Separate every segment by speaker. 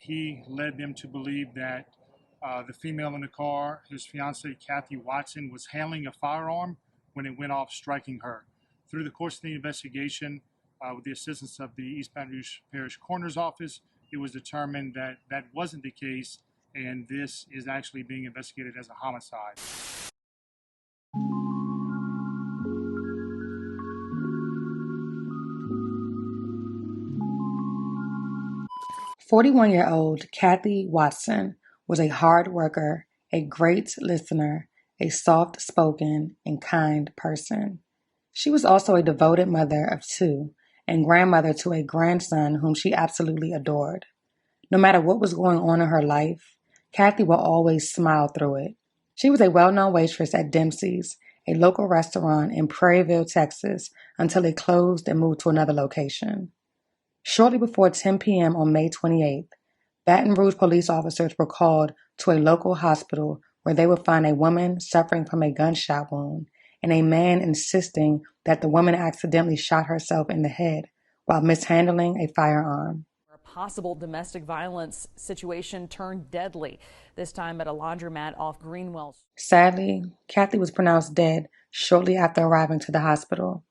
Speaker 1: He led them to believe that the female in the car, his fiancee Cathy Watson, was handling a firearm when it went off, striking her. Through the course of the investigation, with the assistance of the East Baton Rouge Parish Coroner's Office, it was determined that that wasn't the case, and this is actually being investigated as a homicide.
Speaker 2: 41-year-old Cathy Watson was a hard worker, a great listener, a soft-spoken and kind person. She was also a devoted mother of two and grandmother to a grandson whom she absolutely adored. No matter what was going on in her life, Cathy will always smile through it. She was a well-known waitress at Dempsey's, a local restaurant in Prairieville, Texas, until it closed and moved to another location. Shortly before 10 p.m. on May 28th, Baton Rouge police officers were called to a local hospital where they would find a woman suffering from a gunshot wound and a man insisting that the woman accidentally shot herself in the head while mishandling a firearm.
Speaker 3: A possible domestic violence situation turned deadly, this time at a laundromat off Greenwell.
Speaker 2: Sadly, Cathy was pronounced dead shortly after arriving to the hospital.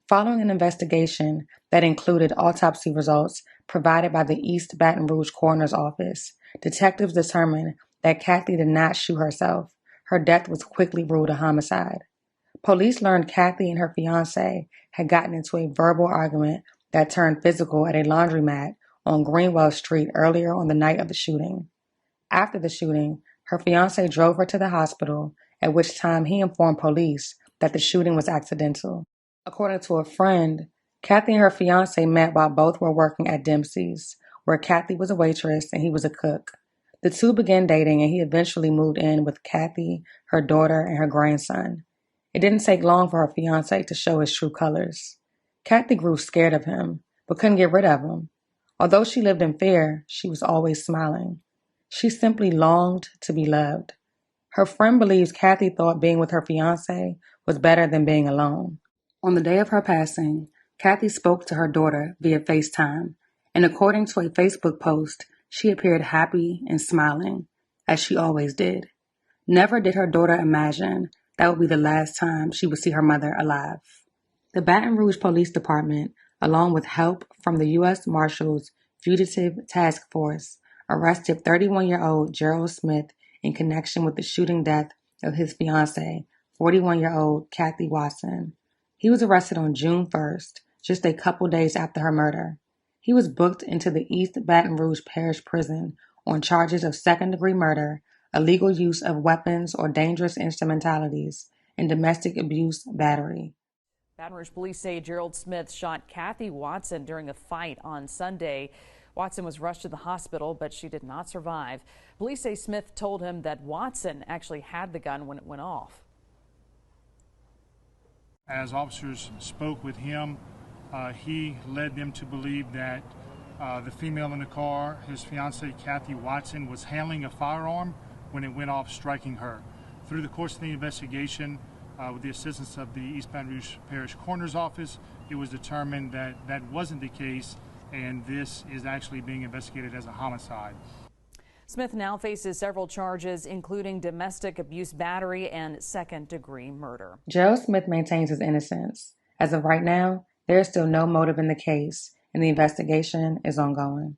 Speaker 2: Following an investigation that included autopsy results provided by the East Baton Rouge Coroner's Office, detectives determined that Cathy did not shoot herself. Her death was quickly ruled a homicide. Police learned Cathy and her fiancé had gotten into a verbal argument that turned physical at a laundromat on Greenwell Street earlier on the night of the shooting. After the shooting, her fiancé drove her to the hospital, at which time he informed police that the shooting was accidental. According to a friend, Cathy and her fiancé met while both were working at Dempsey's, where Cathy was a waitress and he was a cook. The two began dating and he eventually moved in with Cathy, her daughter, and her grandson. It didn't take long for her fiancé to show his true colors. Cathy grew scared of him, but couldn't get rid of him. Although she lived in fear, she was always smiling. She simply longed to be loved. Her friend believes Cathy thought being with her fiancé was better than being alone. On the day of her passing, Cathy spoke to her daughter via FaceTime, and according to a Facebook post, she appeared happy and smiling, as she always did. Never did her daughter imagine that would be the last time she would see her mother alive. The Baton Rouge Police Department, along with help from the U.S. Marshals Fugitive Task Force, arrested 31-year-old Gerald Smith in connection with the shooting death of his fiancée, 41-year-old Cathy Watson. He was arrested on June 1st, just a couple days after her murder. He was booked into the East Baton Rouge Parish Prison on charges of second-degree murder, illegal use of weapons or dangerous instrumentalities, and domestic abuse battery.
Speaker 3: Baton Rouge police say Gerald Smith shot Cathy Watson during a fight on Sunday. Watson was rushed to the hospital, but she did not survive. Police say Smith told him that Watson actually had the gun when it went off.
Speaker 1: As officers spoke with him, he led them to believe that the female in the car, his fiancee Cathy Watson, was handling a firearm when it went off, striking her. Through the course of the investigation, with the assistance of the East Baton Rouge Parish Coroner's Office, it was determined that that wasn't the case, and this is actually being investigated as a homicide.
Speaker 3: Smith now faces several charges, including domestic abuse battery and second-degree murder.
Speaker 2: Gerald Smith maintains his innocence. As of right now, there is still no motive in the case, and the investigation is ongoing.